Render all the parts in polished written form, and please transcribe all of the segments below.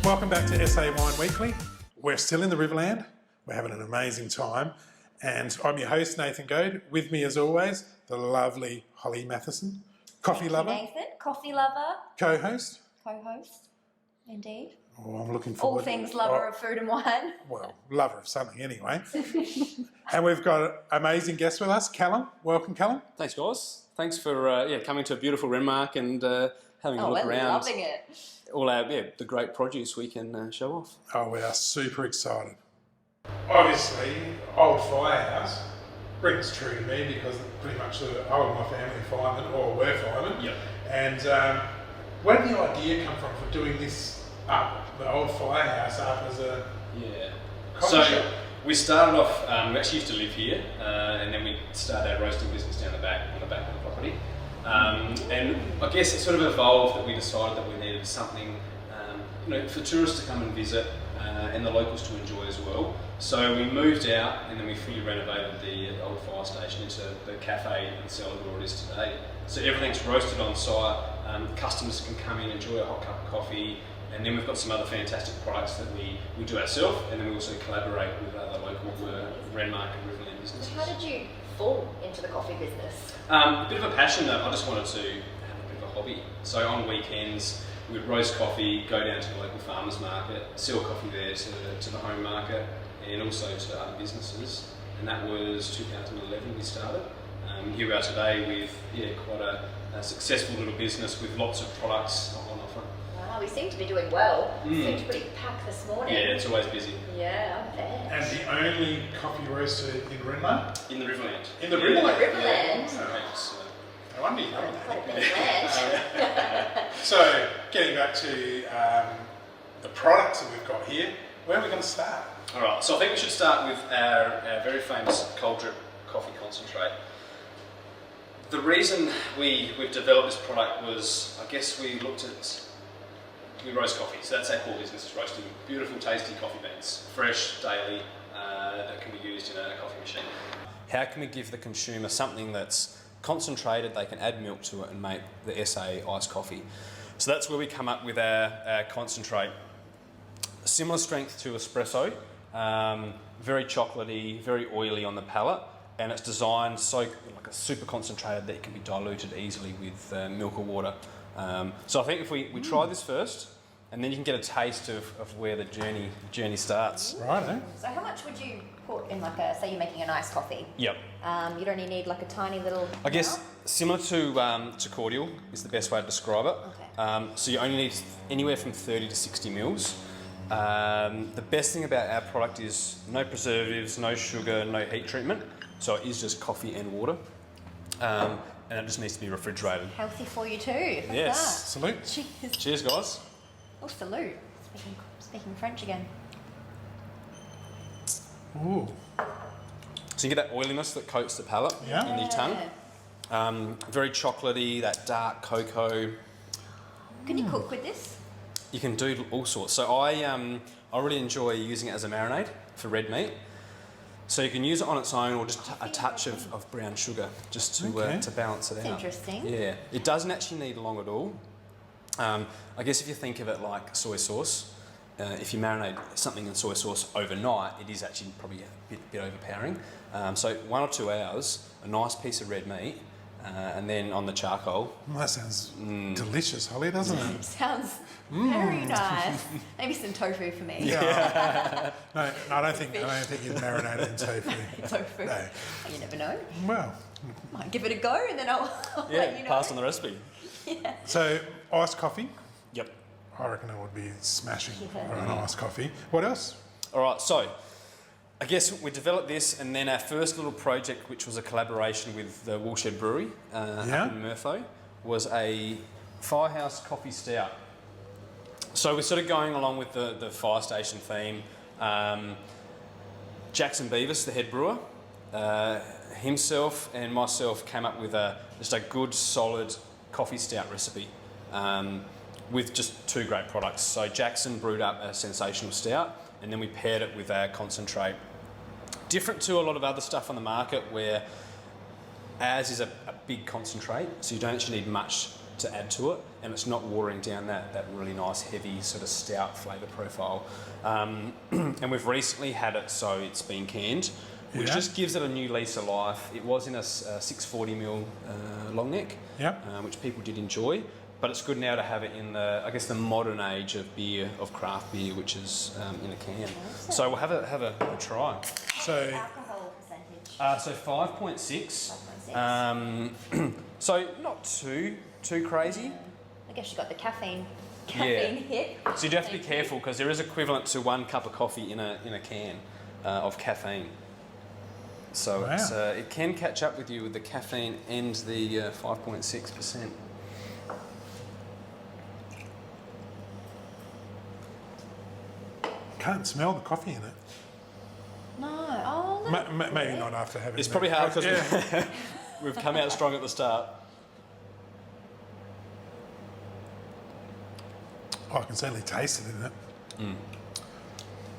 Welcome back to SA Wine Weekly. We're still in the Riverland. We're having an amazing time. And I'm your host, Nathan Goad. With me, as always, the lovely Holly Matheson, coffee lover. Nathan, coffee lover. Co-host. Co-host, indeed. Oh, I'm looking forward. All things lover of food and wine. Well, lover of something anyway. And we've got an amazing guest with us, Callum. Welcome, Callum. Thanks, guys. Thanks for coming to a beautiful Renmark and having a look around. Loving it. All our the great produce we can show off. Oh, we are super excited. Obviously, old Firehouse rings true to me because pretty much the whole of my family are firemen, or were firemen. Yep. And where did the idea come from for doing this up, the old Firehouse up as a coffee shop? We started off, we actually used to live here, and then we started our roasting business down on the back of the property. And I guess it sort of evolved that we decided that we needed something, for tourists to come and visit, and the locals to enjoy as well. So we moved out, and then we fully renovated the old fire station into the cafe and cellar where it is today. So everything's roasted on site. Customers can come in, enjoy a hot cup of coffee, and then we've got some other fantastic products that we do ourselves, and then we also collaborate with other local Renmark and Riverland businesses. So how did you fall into the coffee business? A bit of a passion though. I just wanted to have a bit of a hobby. So on weekends, we would roast coffee, go down to the local farmers market, sell coffee there to the home market, and also to other businesses. And that was 2011 we started. Here we are today with quite a successful little business with lots of products on offer. Wow, we seem to be doing well. Seemed pretty packed this morning. Yeah, it's always busy. Yeah, I bet. And the only coffee roaster in Renmark? In the Riverland. In the Riverland? Riverland. No wonder you know Quite a that. bit of land. So, getting back to the products that we've got here, where are we going to start? Alright, so I think we should start with our very famous cold drip coffee concentrate. The reason we've developed this product was, I guess we roast coffee, so that's our core business, is roasting beautiful, tasty coffee beans, fresh, daily, that can be used in a coffee machine. How can we give the consumer something that's concentrated, they can add milk to it and make the SA iced coffee? So that's where we come up with our concentrate. Similar strength to espresso, very chocolatey, very oily on the palate, and it's designed so like a super concentrated that it can be diluted easily with milk or water. So I think if we try this first, and then you can get a taste of where the journey starts. Right, eh? So how much would you put in say you're making an iced coffee? Yep. You'd only need like a tiny little... I guess similar to cordial is the best way to describe it. Okay. So you only need anywhere from 30 to 60 mils. The best thing about our product is no preservatives, no sugar, no heat treatment. So it is just coffee and water. And it just needs to be refrigerated. Healthy for you too. Look Yes. at Salute. that. Cheers. Cheers, guys. Oh, salute. Speaking French again. Ooh. So you get that oiliness that coats the palate in your tongue. Very chocolatey, that dark cocoa. Can you cook with this? You can do all sorts. So I really enjoy using it as a marinade for red meat. So you can use it on its own, or just a touch of brown sugar, just to balance it out. Interesting. Yeah, it doesn't actually need long at all. I guess if you think of it like soy sauce, if you marinate something in soy sauce overnight, it is actually probably a bit overpowering. So 1 or 2 hours, a nice piece of red meat, and then on the charcoal. Well, that sounds delicious, Holly, doesn't it? Sounds very nice. Maybe some tofu for me. Yeah. No, I don't think you'd marinate it in tofu. Tofu. No. You never know. Well. Might give it a go and then I'll let you know. Pass on the recipe. Yeah. So, iced coffee. Yep. I reckon it would be smashing for an iced coffee. What else? All right, so I guess we developed this, and then our first little project, which was a collaboration with the Woolshed Brewery up in Mertho, was a Firehouse Coffee Stout. So we're sort of going along with the fire station theme. Jackson Beavis, the head brewer, himself and myself came up with just a good, solid coffee stout recipe with just 2 great products. So Jackson brewed up a sensational stout, and then we paired it with our concentrate. Different to a lot of other stuff on the market where ours is a big concentrate, so you don't actually need much to add to it, and it's not watering down that really nice heavy sort of stout flavour profile. And we've recently had it so it's been canned, which just gives it a new lease of life. It was in a 640ml long neck, which people did enjoy. But it's good now to have it in the modern age of beer, of craft beer, which is in a can. Awesome. So we'll have a try. So, Alcohol percentage. So 5.6. 5.6. So not too crazy. I guess you got the caffeine Yeah. hit. So you do have to be careful because there is equivalent to 1 cup of coffee in a can of caffeine. So it can catch up with you with the caffeine and the 5.6%. can't smell the coffee in it. No. Oh, look. Maybe not after having. It's probably hard because Yeah. we've come out strong at the start. Oh, I can certainly taste it in it.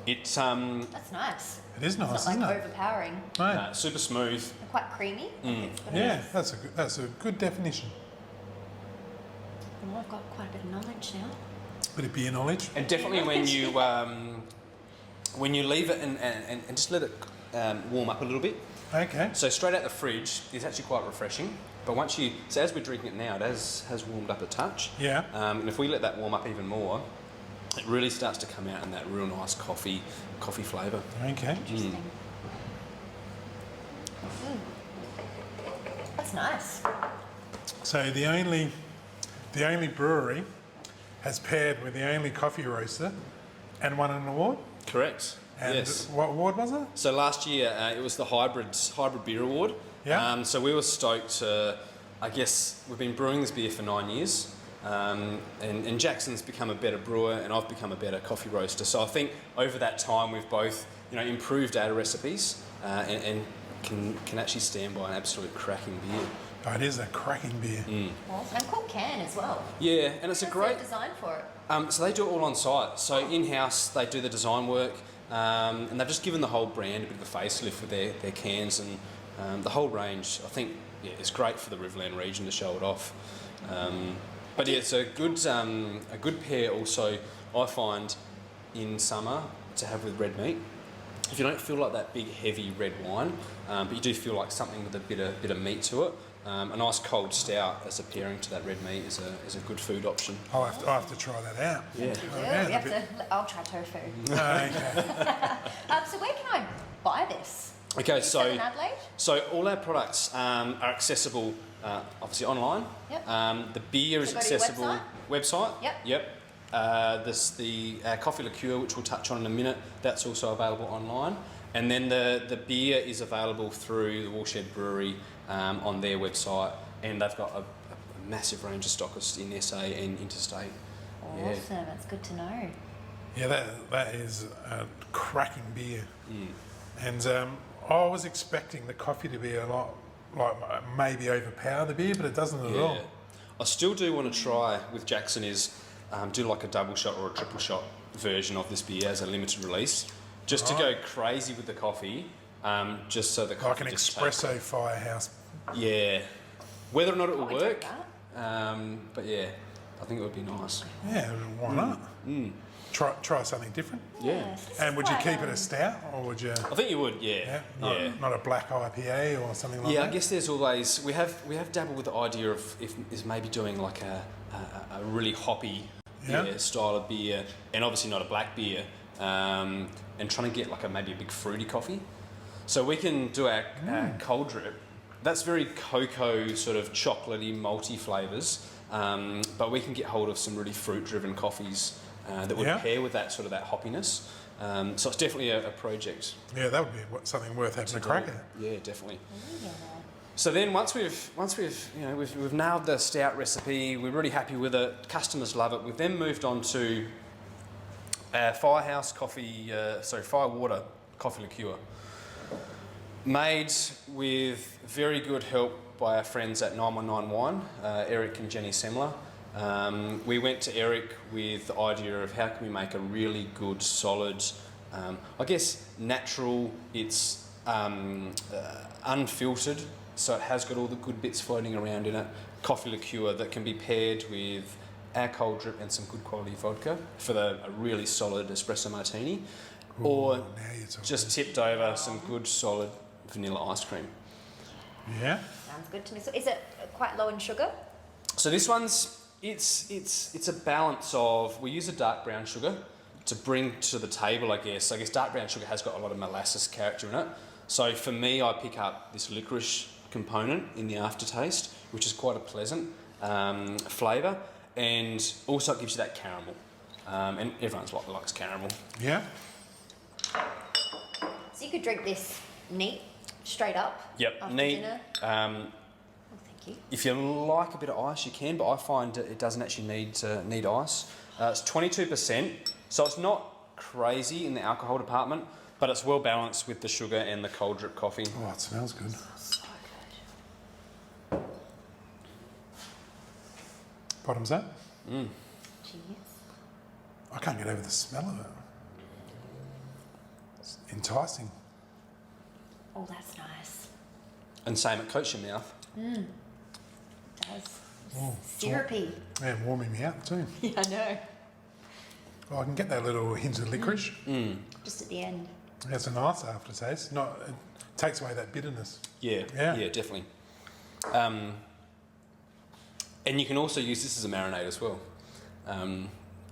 It's That's nice. It is nice, It's not isn't like it? overpowering. No. super smooth. And quite creamy. It's got a Yeah, nice- that's a good definition. Oh, I've got quite a bit of knowledge now. Bit of beer knowledge. And definitely when you leave it and just let it warm up a little bit. Okay. So straight out the fridge is actually quite refreshing. But so as we're drinking it now, it has warmed up a touch. Yeah. And if we let that warm up even more, it really starts to come out in that real nice coffee flavour. Okay. Interesting. That's nice. So the only brewery has paired with the only coffee roaster and won an award. Correct. And yes. what award was it? So last year it was the hybrid beer award. Yeah. So we were stoked. I guess we've been brewing this beer for 9 years, and Jackson's become a better brewer, and I've become a better coffee roaster. So I think over that time we've both improved our recipes and can actually stand by an absolute cracking beer. Oh, it is a cracking beer. Awesome. And cool can as well. Yeah, and it's a What's great. the design for it? So they do it all on site. So in-house, they do the design work, and they've just given the whole brand a bit of a facelift with their cans and the whole range. I think it's great for the Riverland region to show it off. But yeah, it's a good pair also, I find, in summer to have with red meat. If you don't feel like that big heavy red wine, but you do feel like something with a bit of meat to it, a nice cold stout as a pairing to that red meat is a good food option. I'll have to try that out. Yeah. I'll try tofu. Okay. So where can I buy this? Okay, You sell in Adelaide? so all our products are accessible, obviously online. Yep. The beer is So go to your accessible. Website. Yep. The coffee liqueur, which we'll touch on in a minute, that's also available online. And then the beer is available through the Woolshed Brewery on their website, and they've got a massive range of stockists in SA and interstate. Yeah. Awesome, that's good to know. Yeah, that is a cracking beer. And I was expecting the coffee to be a lot, like maybe overpower the beer, but it doesn't at all. I still do want to try with Jackson is do like a double shot or a triple shot version of this beer as a limited release, just to go crazy with the coffee, just so the coffee Like an just espresso firehouse. Yeah, whether or not it will I take work, that. but yeah, I think it would be nice. Yeah, why not? Try something different. Yes, this And is would you quite, keep it a stout, or would you? I think you would, yeah. Not a black IPA or something like Yeah, that. I guess there's always we have dabbled with the idea of if is maybe doing like a really hoppy style of beer, and obviously not a black beer, and trying to get like maybe a big fruity coffee. So we can do our cold drip. That's very cocoa sort of chocolatey, malty flavours, but we can get hold of some really fruit-driven coffees that would pair with that sort of that hoppiness. So it's definitely a project. Yeah, that would be something worth having a crack at. Yeah, definitely. So then once we've nailed the stout recipe, we're really happy with it. Customers love it. We've then moved on to Firehouse Firewater coffee liqueur, made with very good help by our friends at 919 Wine, Eric and Jenny Semler. We went to Eric with the idea of how can we make a really good, solid, I guess natural. It's unfiltered, so it has got all the good bits floating around in it. coffee liqueur that can be paired with our cold drip and some good quality vodka for a really solid espresso martini, or now you're talking. just tipped over some good solid vanilla ice cream. Yeah. Sounds good to me. So is it quite low in sugar? So this one's it's a balance of, we use a dark brown sugar to bring to the table, I guess. I guess dark brown sugar has got a lot of molasses character in it. So for me, I pick up this licorice component in the aftertaste, which is quite a pleasant flavour, and also it gives you that caramel. And everyone's likes caramel. Yeah. So you could drink this neat, straight up. Yep, after neat. dinner. Um, Oh, thank you. If you like a bit of ice, you can, but I find it doesn't actually need ice. It's 22%, so it's not crazy in the alcohol department, but it's well balanced with the sugar and the cold drip coffee. Oh, it smells good. So good. Bottoms up. Cheers. I can't get over the smell of it. It's enticing. Oh, that's nice. And same, it coats your mouth. It does. Oh, Syrupy. Yeah, warming me up too. Yeah, I know. Oh, I can get that little hint of licorice. Just at the end. It's a nice aftertaste. It takes away that bitterness. Yeah, Yeah. definitely. And you can also use this as a marinade as well,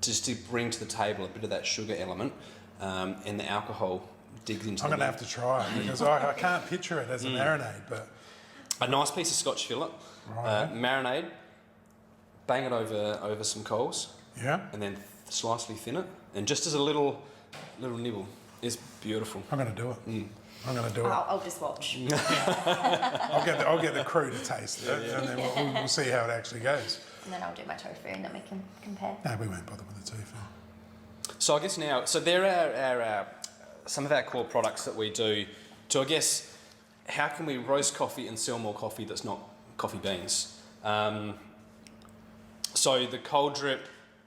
just to bring to the table a bit of that sugar element, and the alcohol digs into I'm the going to have to try it because I can't picture it as a marinade, but A nice piece of Scotch fillet, Right. marinade, bang it over some coals, yeah, and then slightly thin it, and just as a little nibble. It's beautiful. I'm going to do it. I'm going to do it. I'll just watch. I'll get the crew to taste it, and then we'll see how it actually goes. And then I'll do my tofu and then we can compare. No, we won't bother with the tofu. So I guess now, so there are our some of our core products that we do to, I guess, how can we roast coffee and sell more coffee that's not coffee beans? So the cold drip,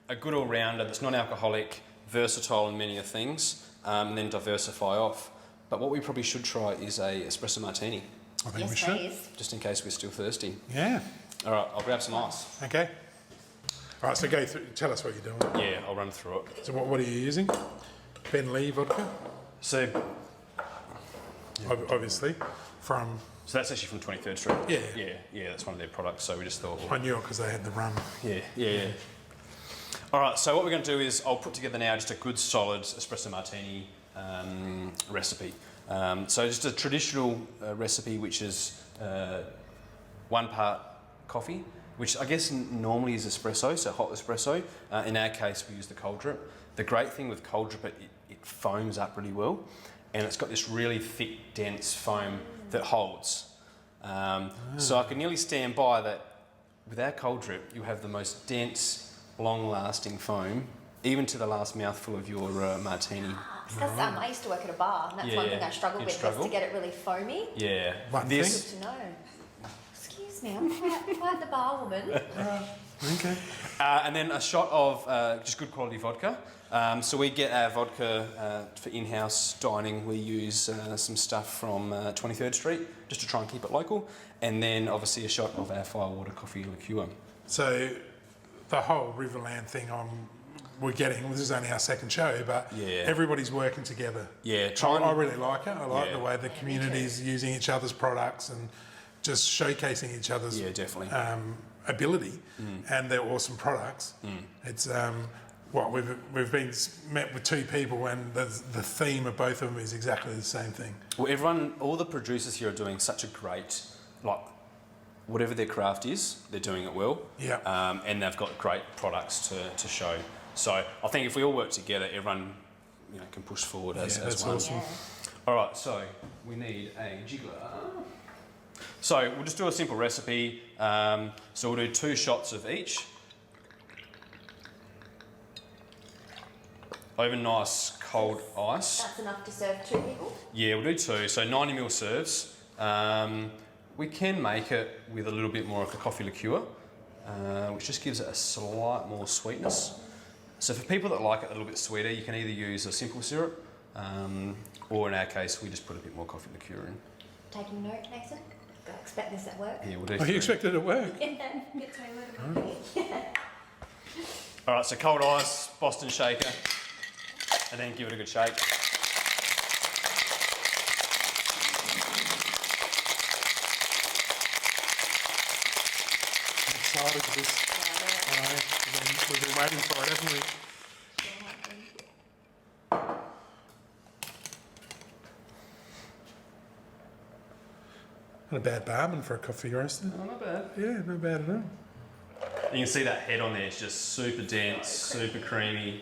a good all-rounder that's non-alcoholic, versatile in many things, and then diversify off. But what we probably should try is a espresso martini, I think we Yes, should. please. just in case we're still thirsty. Yeah. All right, I'll grab some ice. Okay. All right, so go through. Tell us what you're doing. Yeah, I'll run through it. So what are you using? Ben Lee vodka, So obviously, from. So that's actually from 23rd Street. Yeah. Yeah, that's one of their products. So we just thought, I knew it because they had the rum. yeah. All right, so what we're going to do is I'll put together now just a good solid espresso martini recipe. So just a traditional recipe, which is 1 part coffee, which I guess normally is espresso, so hot espresso. In our case, we use the cold drip. The great thing with cold drip, it foams up really well, and it's got this really thick, dense foam that holds. So I can nearly stand by that with our cold drip, you have the most dense, long-lasting foam, even to the last mouthful of your martini. Because I used to work at a bar, and that's one thing I struggled You'd with, struggle? was to get it really foamy. Yeah. One Good to know. Excuse me, I'm quite the bar woman. Okay. And then a shot of just good quality vodka. So we get our vodka for in-house dining. We use some stuff from 23rd Street just to try and keep it local. And then obviously a shot of our Firewater coffee liqueur. So the whole Riverland thing we're getting, this is only our second show, but Yeah. everybody's working together. Yeah, I really like it. I like Yeah. the way the community's using each other's products and just showcasing each other's Yeah, definitely. ability and their awesome products. It's we've been met with two people and the theme of both of them is exactly the same thing. Well, all the producers here are doing such a great, whatever their craft is, they're doing it well. Yeah. And they've got great products to show. So I think if we all work together, everyone can push forward as that's one. awesome. All right, so we need a jiggler. So we'll just do a simple recipe. So we'll do 2 shots of each. Over nice cold ice. That's enough to serve 2 people. Yeah, we'll do 2. So 90ml serves. We can make it with a little bit more of a coffee liqueur, which just gives it a slight more sweetness. So for people that like it a little bit sweeter, you can either use a simple syrup, or in our case, we just put a bit more coffee liqueur in. Taking note, Nathan? I expect this at work. Yeah, we'll do Oh, you three. expected it to work? And then get to my work. All right, so cold ice, Boston shaker, and then give it a good shake. I'm excited for this. We've been waiting for it, haven't we? Not a bad barman for a coffee roaster. Oh, not bad. Yeah, not bad at all. You can see that head on there, it's just super dense, super creamy.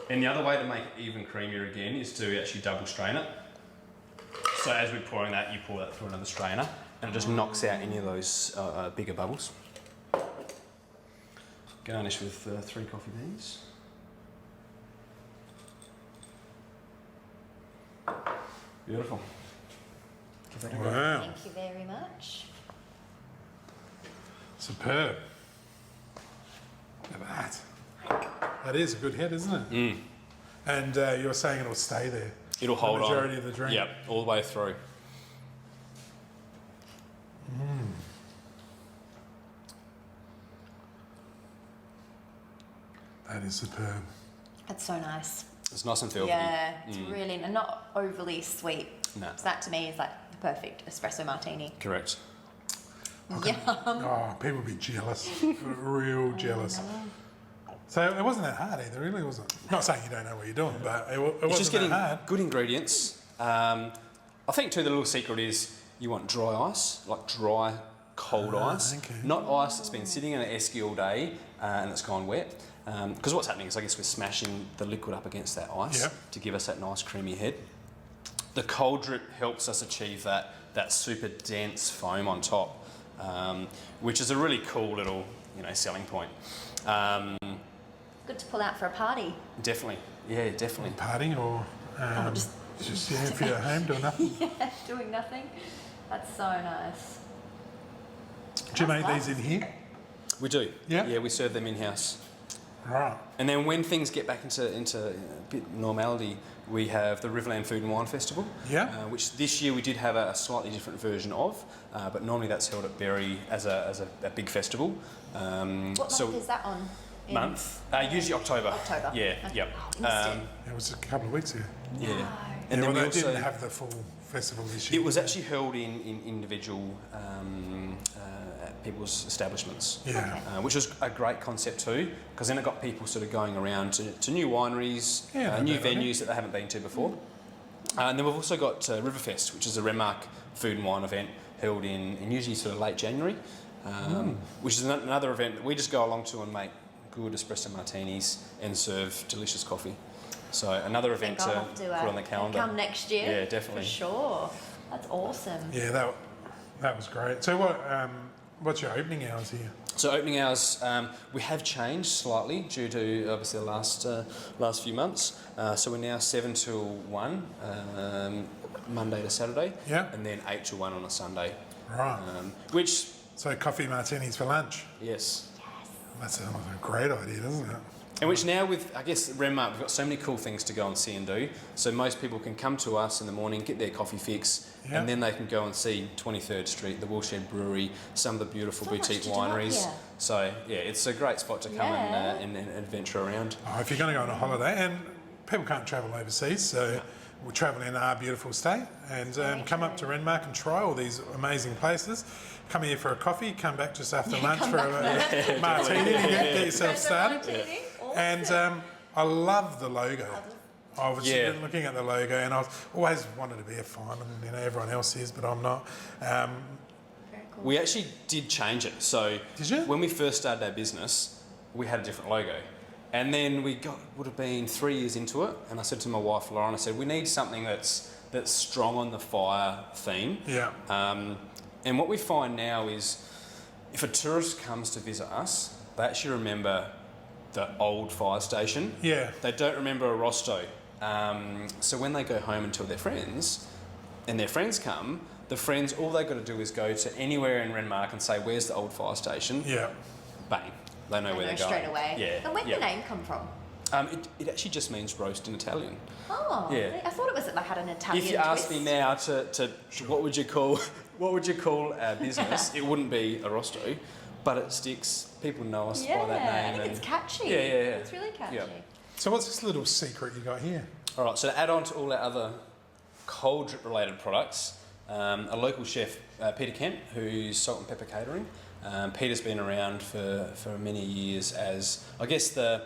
And the other way to make it even creamier again is to actually double strain it. So as we're pouring that, you pour that through another strainer and it just knocks out any of those bigger bubbles. Garnish with 3 coffee beans. Beautiful. Give that a go. Wow, Thank you very much. superb. Look at that. That is a good head, isn't it? Mm. And you were saying it'll stay there. It'll hold the on. majority of the drink. Yep, all the way through. That is superb. That's so nice. It's nice and filthy. Yeah, it's really, and not overly sweet. No. So that to me is like the perfect espresso martini. Correct. Yum. Oh, people would be jealous. Real jealous. So it wasn't that hard either, really, was it? Not saying you don't know what you're doing, but it wasn't It's just getting that hard. good ingredients. I think too the little secret is you want dry ice, like dry, cold ice. Okay. Not ice that's been sitting in an esky all day and it's gone wet. Because what's happening is I guess we're smashing the liquid up against that ice Yep. to give us that nice creamy head. The cold drip helps us achieve that super dense foam on top, which is a really cool little selling point. Good to pull out for a party. Definitely, yeah, definitely. Party or just- just if you're at home doing nothing. Yeah, doing nothing. That's so nice. Do you That's make these in here? We do. Yeah? Yeah, we serve them in-house. Right. And then when things get back into a bit normality, we have the Riverland Food and Wine Festival, Yeah. which this year we did have a slightly different version of, but normally that's held at Berry as a big festival. What month is that on? In- Month? Usually October. October. Yeah, Okay. yep. Oh, missed it. It was a couple of weeks ago. Yeah. No. And Yeah, then well, we they also didn't have the full festival this year. it was actually held in individual at people's establishments. Yeah. Which was a great concept too, because then it got people sort of going around to new wineries, Yeah, new no bad idea. venues that they haven't been to before. And then we've also got Riverfest, which is a Renmark food and wine event held in usually sort of late January, which is another event that we just go along to and make good espresso martinis and serve delicious coffee. So another I think event I'll to have to put on the calendar. come next year. Yeah, definitely. For sure. That's awesome. Yeah, that was great. So what's your opening hours here? So opening hours, we have changed slightly due to obviously the last few months. So we're now 7 till 1, Monday to Saturday, Yeah. and then 8 till 1 on a Sunday. Right. Which, So coffee martinis for lunch. yes, That's a great idea, doesn't it? and which now with, I guess, Renmark, we've got so many cool things to go and see and do. So most people can come to us in the morning, get their coffee fix, Yeah. and then they can go and see 23rd Street, the Woolshed Brewery, some of the beautiful So much boutique to do up wineries. here. So yeah, it's a great spot to come Yeah. and adventure around. Oh, if you're going to go on a holiday, and people can't travel overseas, so we'll travel in our beautiful state and come up to Renmark and try all these amazing places. Come here for a coffee, come back just after lunch for a martini and get yourself started. Martini. Awesome. And I love the logo. I was Yeah. looking at the logo and I was always wanted to be a fireman. Everyone else is, but I'm not. Very cool. We actually did change it. So Did you? when we first started our business, we had a different logo. And then would have been 3 years into it, and I said to my wife Lauren, I said, we need something that's strong on the fire theme. Yeah. And what we find now is if a tourist comes to visit us, they actually remember the old fire station. Yeah. They don't remember Arrosto. So when they go home and tell their friends, and their friends come, the friends, all they've got to do is go to anywhere in Renmark and say, where's the old fire station? Yeah. Bang. They know where I they're know going. straight away. Yeah. And where did yeah. the name come from? It actually just means roast in Italian. Oh, Yeah. I thought it was that they had an Italian If you ask twist. me now to what would you call our business, it wouldn't be Arrosto, but it sticks. People know us by that name. I think it's catchy. Yeah. It's really catchy. Yeah. So what's this little secret you got here? All right, so to add on to all our other cold drip related products, a local chef, Peter Kemp, who's Salt and Pepper Catering. Peter's been around for many years as, I guess, the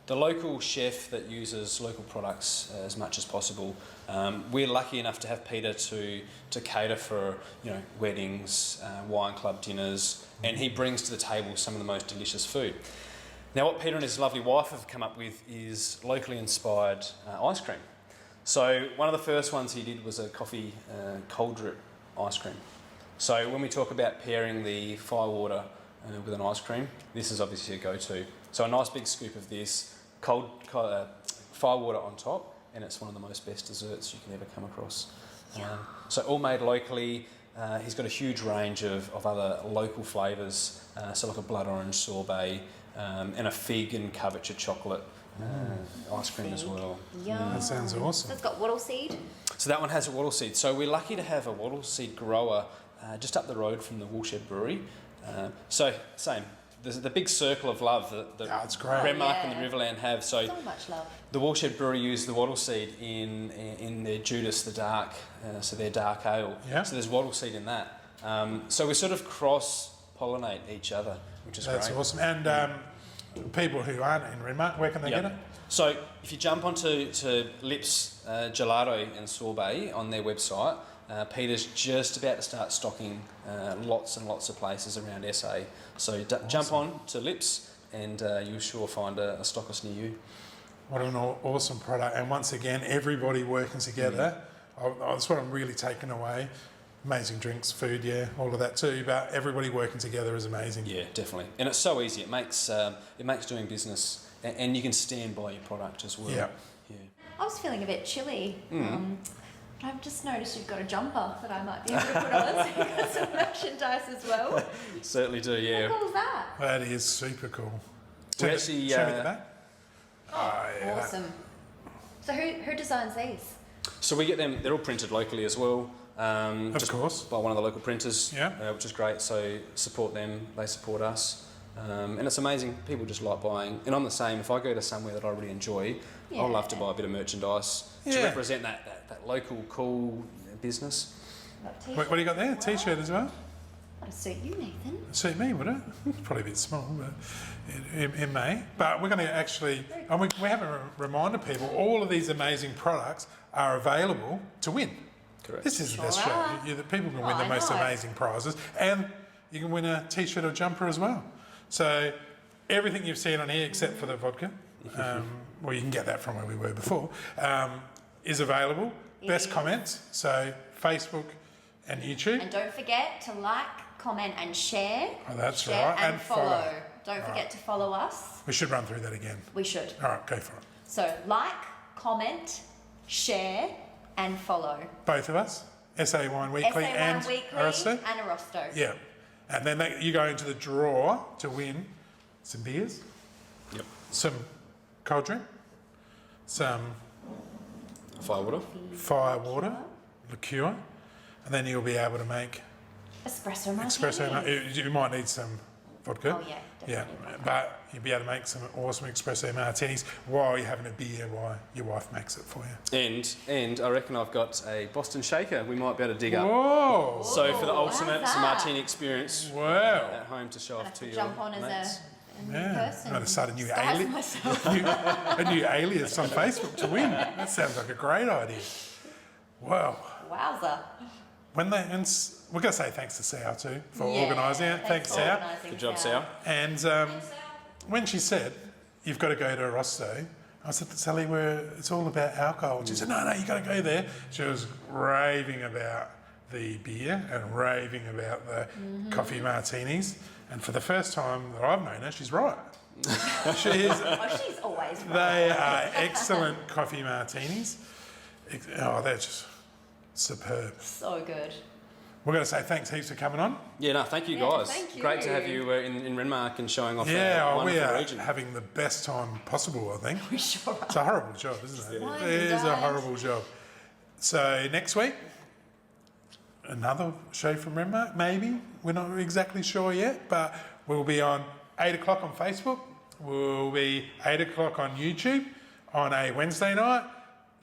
local chef that uses local products as much as possible. We're lucky enough to have Peter to cater for weddings, wine club dinners, and he brings to the table some of the most delicious food. Now, what Peter and his lovely wife have come up with is locally inspired ice cream. So one of the first ones he did was a coffee cold drip ice cream. So when we talk about pairing the Firewater with an ice cream, this is obviously a go-to. So a nice big scoop of this, cold Firewater on top, and it's one of the most best desserts you can ever come across. So all made locally. He's got a huge range of other local flavours, so like a blood orange sorbet, and a fig and cabocha chocolate ice cream as well. Yum. That sounds awesome. So it's got wattle seed. So that one has a wattle seed. So we're lucky to have a wattle seed grower just up the road from the Woolshed Brewery. So same. There's the big circle of love that it's great. Renmark and the Riverland have. So much love. the Woolshed Brewery used the wattle seed in their Judas the Dark, so their dark ale. Yeah. So there's wattle seed in that. So we sort of cross-pollinate each other, which is That's great. awesome. And people who aren't in Renmark, where can they get it? So if you jump onto Lips Gelato and Sorbet on their website, Peter's just about to start stocking lots and lots of places around SA. So jump on to Lips and you'll sure find a stockist near you. What an awesome product. And once again, everybody working together. That's what I'm really taking away. Amazing drinks, food, all of that too. But everybody working together is amazing. Yeah, definitely. And it's so easy. It makes doing business, and you can stand by your product as well. Yeah. I was feeling a bit chilly. I've just noticed you've got a jumper that I might be able to put on. So you've got some merchandise as well. Certainly do, yeah. How cool is that? That is super cool. We actually, show me the back. Awesome. So who designs these? So we get them, they're all printed locally as well. Of course. By one of the local printers, Yeah. which is great. So support them, they support us. And it's amazing, people just like buying. And I'm the same, if I go to somewhere that I really enjoy, Yeah. I'll love to buy a bit of merchandise to Yeah. represent that local cool business. What do you got there? T-shirt as well? That'll suit you, Nathan. Suit me, would it? Probably a bit small, but it may. But we're going to actually, and we haven't reminded people, all of these amazing products are available to win. Correct. This is the best show. are. The people can win Oh, the most I know. amazing prizes, and you can win a T-shirt or jumper as well. So everything you've seen on here, except for the vodka, well, you can get that from where we were before, is available. Best comments, so Facebook and YouTube. And don't forget to like, comment, and share. Oh, that's Share right. And And follow. follow. Don't forget to follow us. We should run through that again. We should. All right, go for it. So like, comment, share, and follow. Both of us, SA Wine Weekly SA and Wine Weekly Arrosto. and Arrosto. Yeah, and then you go into the draw to win some beers, Yep. some cold drink, some Firewater. Firewater, liqueur, and then you'll be able to make Espresso Martini. espresso. You might need some vodka. Oh, yeah, Yeah, definitely. but you'll be able to make some awesome espresso martinis while you're having a beer while your wife makes it for you. And I reckon I've got a Boston shaker we might be able to dig up. Whoa! So for the Whoa, ultimate how's that? martini experience Wow! at home to show I off have to to your jump on mates. as a new Yeah, person. I'm going to start a new Disguise alias. myself. a new alias on Facebook to win. That sounds like a great idea. Wow. Wowza. We're going to say thanks to Sal too for Yeah, organising it. Thanks, for Sal. organising, Good job, Sal. Sal. And when she said, you've got to go to Arrosto, I said, Sally, it's all about alcohol. She said, no, you've got to go there. She was raving about the beer and raving about the coffee martinis. And for the first time that I've known her, she's right. She is. Oh, she's always right. They are excellent coffee martinis. Oh, they're just superb. So good. We're going to say thanks heaps for coming on. Yeah, no, thank you Yeah, guys. thank you. Great to have you in Renmark and showing off Yeah, our we wonderful are region. having the best time possible, I think. We sure are. It's a horrible job, isn't it? Wine It is a and horrible job. So next week, another show from Renmark, maybe. We're not exactly sure yet, but we'll be on 8 o'clock on Facebook. We'll be 8 o'clock on YouTube on a Wednesday night.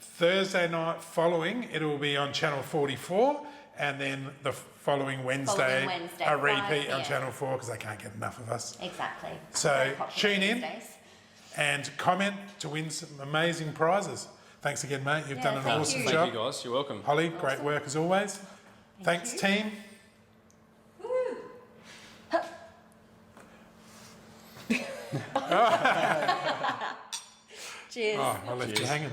Thursday night following, it will be on Channel 44, and then the following Wednesday, a repeat 5 on p.m. Channel 4 because they can't get enough of us. Exactly. So Very popular tune in. these days. And comment to win some amazing prizes. Thanks again, mate. You've done an thank awesome you. job. Thank you guys, you're welcome. Holly, great work as always. Thanks, you. team. Woo. Huh. Cheers. Oh, I left you hanging.